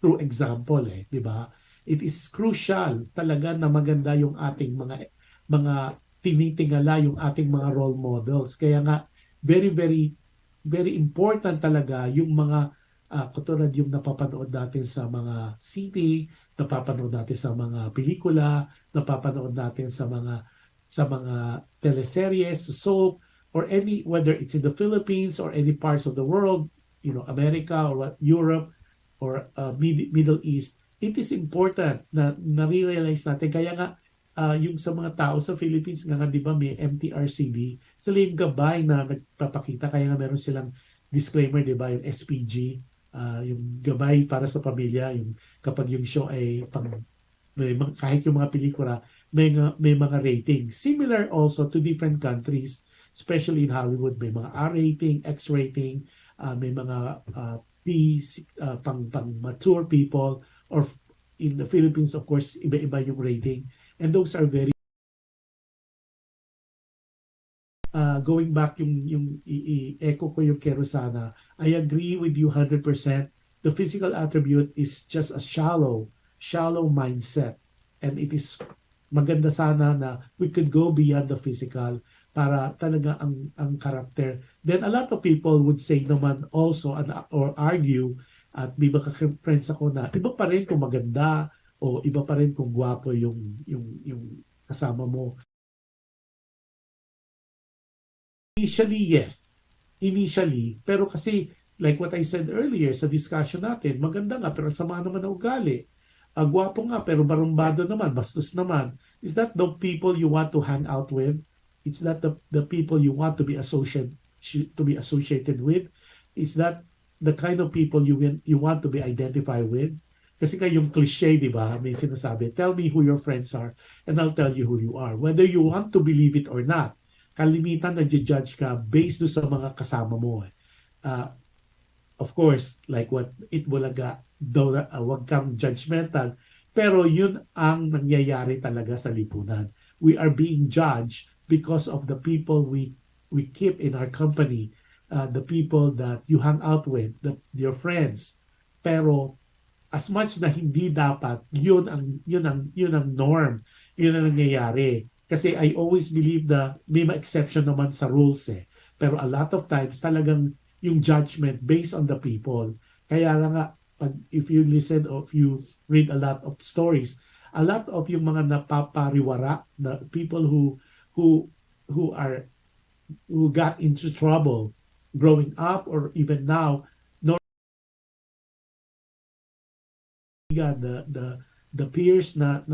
through example di ba? It is crucial talaga na maganda yung ating mga tinitingala yung ating mga role models. Kaya nga very very very important talaga yung mga katulad yung napapanood natin sa mga CD, napapanood natin sa mga pelikula, napapanood natin sa mga teleseries, soap, or any, whether it's in the Philippines or any parts of the world, America or Europe or Middle East, it is important na na-realize natin. Kaya nga, yung sa mga tao sa Philippines nga di ba may MTRCB, sila yung gabay na nagpapakita. Kaya nga meron silang disclaimer, di ba, yung SPG, yung gabay para sa pamilya, yung kapag yung show ay kahit yung mga pelikula, may mga rating. Similar also to different countries, especially in Hollywood, may mga R rating, X rating, may mga pang mature people, or in the Philippines, of course, iba-iba yung rating. And those are very going back yung i-echo ko yung Kerosana, I agree with you 100%. The physical attribute is just a shallow mindset. And it is maganda sana na we could go beyond the physical para talaga ang character. Then a lot of people would say naman also or argue, at may mga friends ako na iba pa rin kung maganda o iba pa rin kung gwapo yung kasama mo. Initially, yes. Initially. Pero kasi, like what I said earlier sa discussion natin, maganda nga pero sama naman ang ugali. Gwapo nga pero barumbado naman, bastos naman. Is that the people you want to hang out with? It's that the people you want to be associated with? Is that the kind of people you want to be identified with? Kasi yung cliche, di ba? May sinasabi, tell me who your friends are and I'll tell you who you are. Whether you want to believe it or not, kalimitan nag-judge ka based sa mga kasama mo. Of course, like what Itbulaga, wag kang judgmental, pero yun ang nangyayari talaga sa lipunan. We are being judged because of the people we keep in our company, the people that you hang out with, your friends. Pero as much na hindi dapat, yun ang norm, yun ang nangyayari. Kasi I always believe na may ma-exception naman sa rules Pero a lot of times talagang yung judgment based on the people. Kaya nga, if you listen or if you read a lot of stories, a lot of yung mga napapariwara, the people who got into trouble growing up or even now, the peers na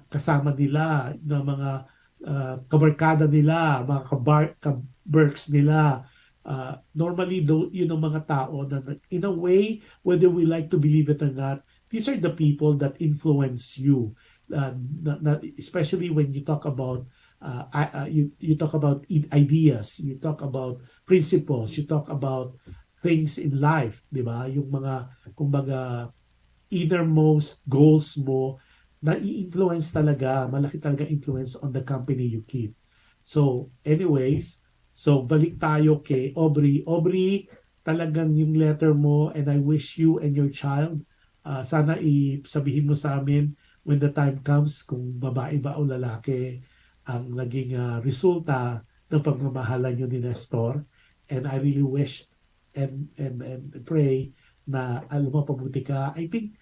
kasama nila, na mga kabarkada nila, mga kaberks nila, normally yun ang mga tao na in a way, whether we like to believe it or not, these are the people that influence you, especially when you talk about you talk about ideas, you talk about principles, you talk about things in life, di ba? Yung mga kumbaga innermost goals mo na i-influence talaga, malaki talaga influence on the company you keep. So anyways, balik tayo kay Aubrey. Aubrey, talagang yung letter mo, and I wish you and your child, sana sabihin mo sa amin when the time comes kung babae ba o lalaki ang naging resulta ng pagmamahalan nyo ni Nestor. And I really wish and pray na alam mo, pabuti ka. I think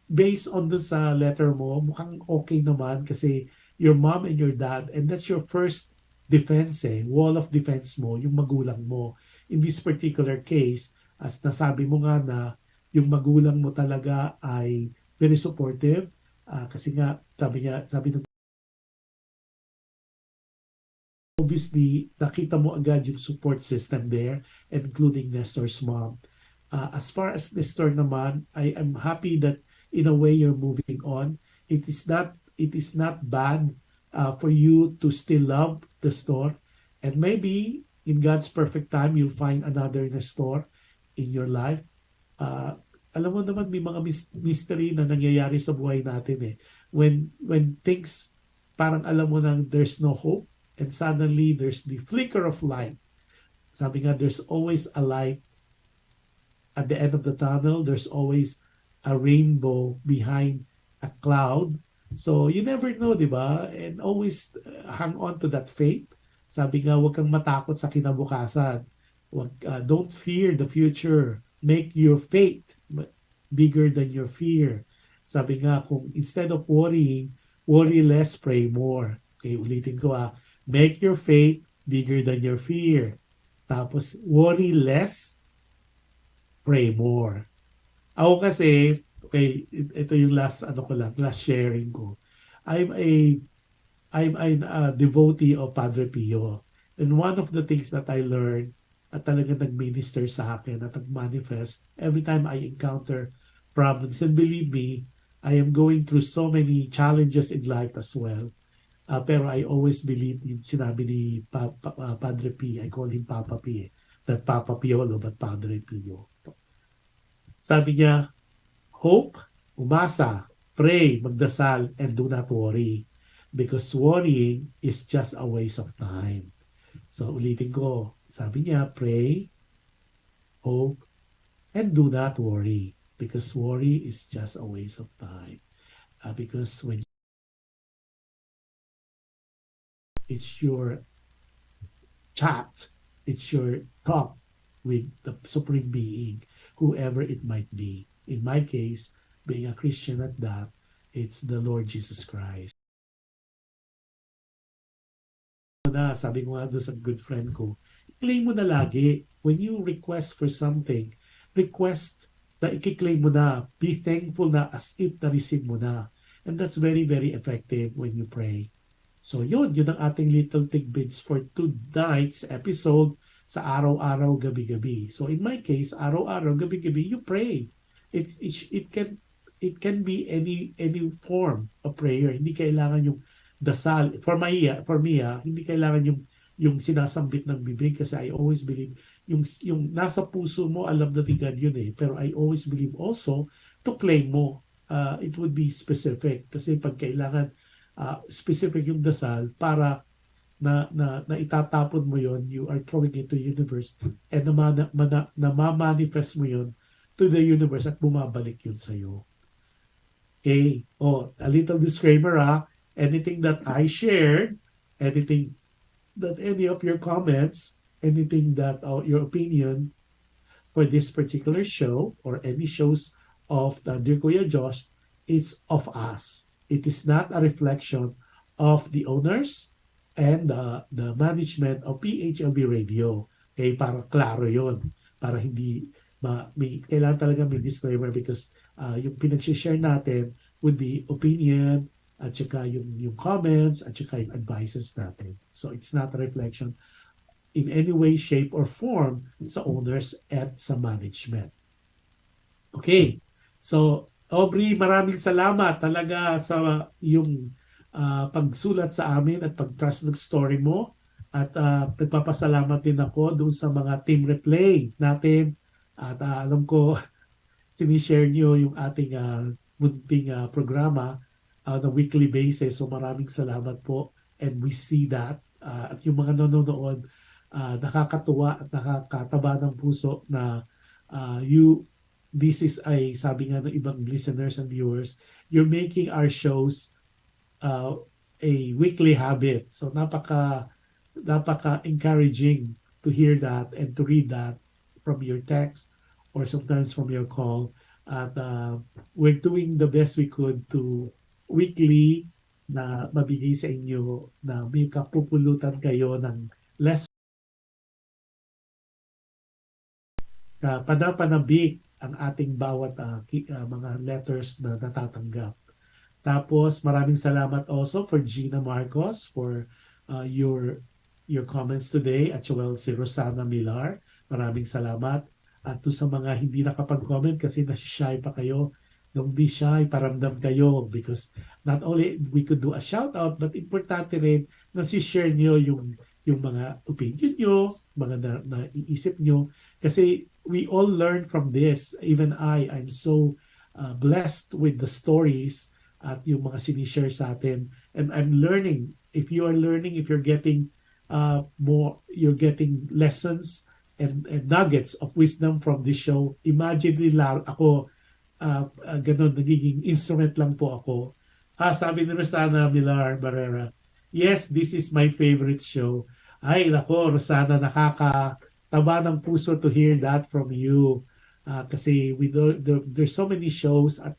based on sa letter mo, mukhang okay naman kasi your mom and your dad, and that's your first defense wall of defense mo, yung magulang mo. In this particular case, as nasabi mo nga na yung magulang mo talaga ay very supportive, kasi nga sabi ng obviously nakita mo agad yung support system there, including Nestor's mom. As far as Nestor naman, I am happy that in a way you're moving on. It is not bad for you to still love the store. And maybe in God's perfect time, you'll find another in a store in your life. Uh, Alam mo naman, may mga mystery na nangyayari sa buhay natin eh. When things, parang alam mo na there's no hope, and suddenly there's the flicker of light. Sabi nga, there's always a light at the end of the tunnel. There's always a rainbow behind a cloud. So you never know, di ba? And always hang on to that faith. Sabi nga, huwag kang matakot sa kinabukasan. Don't fear the future. Make your faith bigger than your fear. Sabi nga, kung instead of worrying, worry less, pray more. Okay, ulitin ko make your faith bigger than your fear. Tapos, worry less, pray more. Ako kasi, okay, ito yung last sharing ko. I'm a devotee of Padre Pio. And one of the things that I learned at talaga nag-minister sa akin at nag-manifest every time I encounter problems. And believe me, I am going through so many challenges in life as well. Pero I always believe yung sinabi ni Padre P. I call him Papa P. Not Papa Piolo, but Padre Pio. Sabi niya, hope, umasa, pray, magdasal, and do not worry. Because worrying is just a waste of time. So ulitin ko, sabi niya, pray, hope, and do not worry. Because worry is just a waste of time. Because when it's your chat, it's your talk with the Supreme Being, whoever it might be. In my case, being a Christian at that, it's the Lord Jesus Christ. Sabi ko nga doon sa good friend ko, i-claim mo na lagi. When you request for something, request na i-claim mo na. Be thankful na as if na-receive mo na. And that's very, very effective when you pray. So yun ang ating little tidbits for tonight's episode sa araw-araw, gabi-gabi. So in my case, araw-araw, gabi-gabi, you pray. It can be any form of prayer. Hindi kailangan yung dasal. For me, hindi kailangan yung sinasambit ng bibig kasi I always believe yung nasa puso mo, alam na ni God yun eh. Pero I always believe also to claim mo. It would be specific kasi pag kailangan specific yung dasal para na itatapon mo yon, you are throwing it to the universe and na-manifest mo yon to the universe at bumabalik yun sa'yo. Okay? A little disclaimer anything that I shared, anything that any of your comments, anything that your opinion for this particular show or any shows of the Dear Kuya Josh, it's of us. It is not a reflection of the owners and the management of PHLV Radio. Okay, para klaro yon. Para hindi, kailangan talaga may disclaimer because yung pinag-share natin would be opinion, at saka yung comments, at saka yung advices natin. So it's not a reflection in any way, shape, or form sa owners at sa management. Okay, so Aubrey, maraming salamat talaga sa yung pagsulat sa amin at pag-trust ng story mo. At nagpapasalamat din ako dun sa mga team replay natin. At alam ko, sinishare nyo yung ating munting programa on a weekly basis. So maraming salamat po. And we see that. At yung mga nanonood, nakakatuwa at nakakataba ng puso na this is sabi nga ng ibang listeners and viewers, you're making our shows a weekly habit. So napaka-encouraging to hear that and to read that from your text or sometimes from your call. At we're doing the best we could to weekly na mabigay sa inyo na may kapupulutan kayo ng less panapanabik ang ating bawat mga letters na natatanggap. Tapos maraming salamat also for Gina Marcos for your comments today at well si Rosana Millar. Maraming salamat. At to sa mga hindi nakapag-comment kasi nasi-shy pa kayo, don't be shy, paramdam kayo because not only we could do a shout out, but importante rin na si-share nyo yung mga opinion nyo, mga naiisip nyo. Kasi we all learn from this. Even I'm so blessed with the stories at yung mga sinishare sa atin. And I'm learning. If you are learning, if you're getting you're getting lessons and nuggets of wisdom from this show, imagine nila ako, ganun, nagiging instrument lang po ako. Sabi ni Rosana Millar Barrera, yes, this is my favorite show. Ay, nako, Rosana, nakakataba ng puso to hear that from you. Kasi there's so many shows at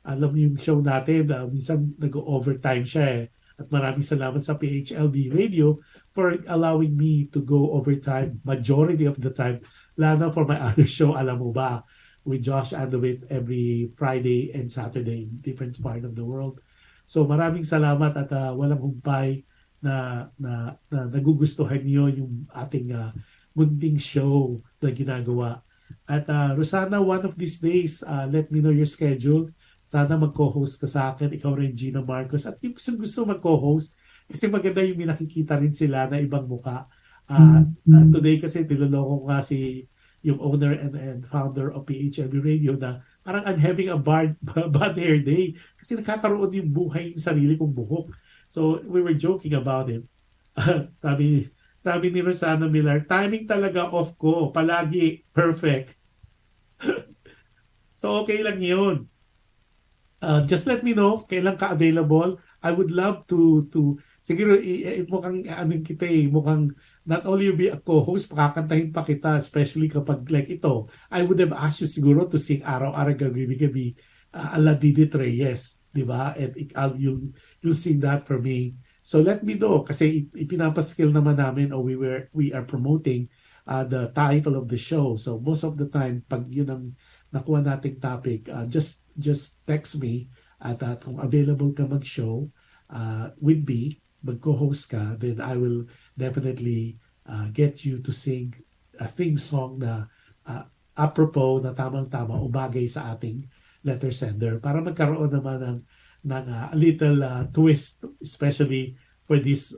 alam niyo yung show natin, minsan nag-overtime siya eh. At maraming salamat sa PHLV Radio for allowing me to go overtime majority of the time. Lalo for my other show, alam mo ba, with Josh Andowit every Friday and Saturday in different part of the world. So maraming salamat at walang humpay na nagugustuhan niyo yung ating munting show na ginagawa. At Rosana, one of these days, let me know your schedule. Sana mag-co-host ka sa akin, ikaw rin Gina Marcos. At yung gusto mag-co-host, kasi maganda yung nakikita rin sila na ibang muka. Today kasi niloloko nga yung owner and founder of PHLV Radio na parang I'm having a bad hair day kasi nakakaroon yung buhay yung sarili kong buhok. So we were joking about it. sabi ni Rosana Millar, timing talaga off ko, palagi perfect. So okay lang yun. Just let me know kailan ka available. I would love to siguro mukhang kita mukhang not only you be a co-host, pakakantahin pa kita, especially kapag like ito. I would have asked you siguro to sing Araw-Araw Gabi-Gabi ala Didit Reyes, di ba? And you'll sing that for me. So let me know kasi ipinapaskill naman namin or we are promoting the title of the show. So most of the time pag yun ang nakuha nating topic, just text me at kung available ka mag-show with me, mag-co-host ka, then I will definitely get you to sing a theme song na apropos na tamang-tama o bagay sa ating letter sender para magkaroon naman ng a little twist, especially for this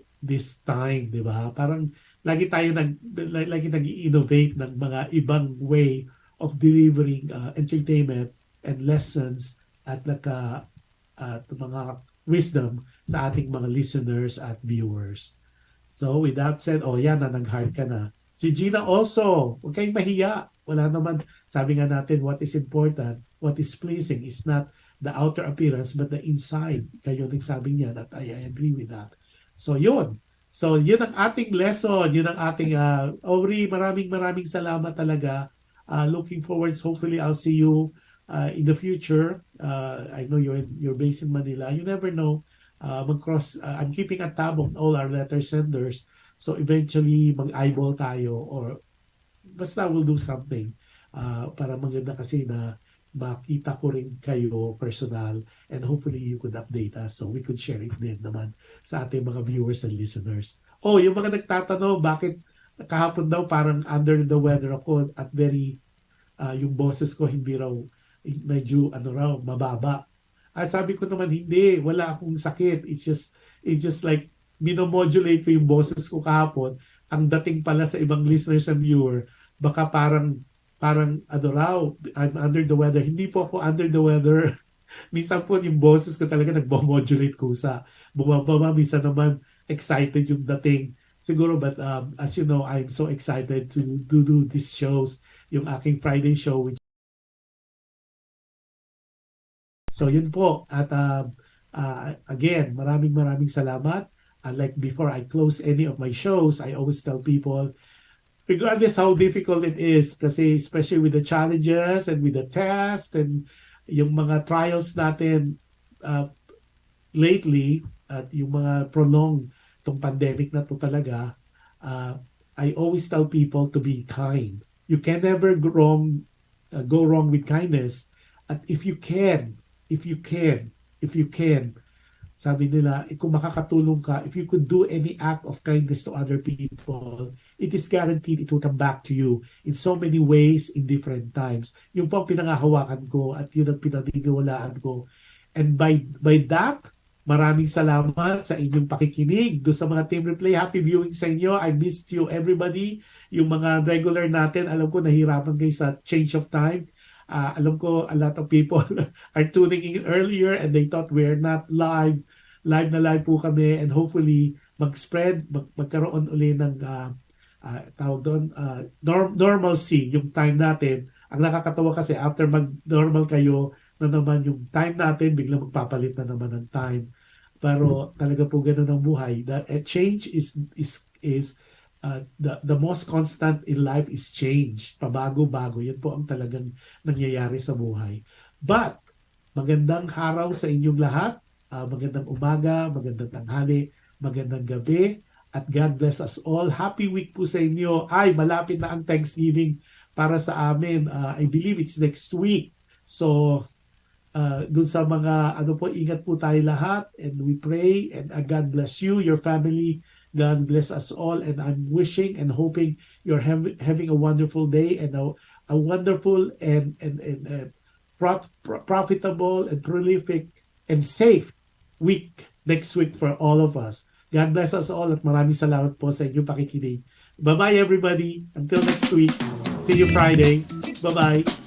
time, di ba? Parang lagi nag-innovate ng mga ibang way of delivering entertainment and lessons at mga wisdom sa ating mga listeners at viewers. So with that said, yan na, nag-heart ka na. Si Gina also, huwag kayong mahiya. Wala naman, sabi nga natin, what is important, what is pleasing is not the outer appearance but the inside. Kayo nagsabi niyan at I agree with that. So yun. So yun ang ating lesson, yun ang ating Aubrey, maraming salamat talaga. Looking forward, hopefully I'll see you in the future. I know you're based in Manila. You never know. I'm keeping a tab on all our letter senders. So eventually mag-eyeball tayo or basta we'll do something para maganda kasi na makita ko rin kayo personal and hopefully you could update us so we could share it din naman sa ating mga viewers and listeners. Yung mga nagtatanong bakit kahapon daw parang under the weather ako at very yung boses ko hindi raw medyo mababa. Sabi ko naman hindi, wala akong sakit. It's just like minomodulate ko yung boses ko kahapon. Ang dating pala sa ibang listeners and viewer, baka parang I'm under the weather. Hindi po ako under the weather. Minsan po yung boses ko talaga nagbo-modulate kusa. Bumababa, minsan naman excited yung dating. Siguro, but as you know, I'm so excited to do these shows. Yung aking Friday show. So yun po. At again, maraming salamat. Like before I close any of my shows, I always tell people, regardless how difficult it is, kasi especially with the challenges and with the test and yung mga trials natin lately at yung mga prolonged itong pandemic na to talaga, I always tell people to be kind. You can never go wrong with kindness. At if you can, Sabi nila, kung makakatulong ka, if you could do any act of kindness to other people, it is guaranteed it will come back to you in so many ways in different times. Yung po ang pinangahawakan ko at yun ang pinaniniwalaan ko. And by that, maraming salamat sa inyong pakikinig. Do sa mga team replay, happy viewing sa inyo. I missed you everybody. Yung mga regular natin, alam ko nahirapan kayo sa change of time. Alam ko a lot of people are tuning in earlier and they thought we're not live. Live na live po kami and hopefully mag-spread, magkaroon uli ng tawag doon, normalcy yung time natin. Ang nakakatawa kasi after mag-normal kayo na naman yung time natin, biglang magpapalit na naman ng time. Pero talaga po ganun ang buhay. Change is the most constant in life is change. Pabago-bago. Yan po ang talagang nangyayari sa buhay. But, magandang araw sa inyong lahat. Magandang umaga, magandang tanghali, magandang gabi. At God bless us all. Happy week po sa inyo. Ay, malapit na ang Thanksgiving para sa amin. I believe it's next week. So, dun sa mga, ingat po tayo lahat. And we pray. And God bless you, your family. God bless us all, and I'm wishing and hoping you're having a wonderful day and a wonderful and profitable and prolific and safe week next week for all of us. God bless us all at maraming salamat po sa inyong pakikinig. Bye-bye everybody. Until next week. See you Friday. Bye-bye.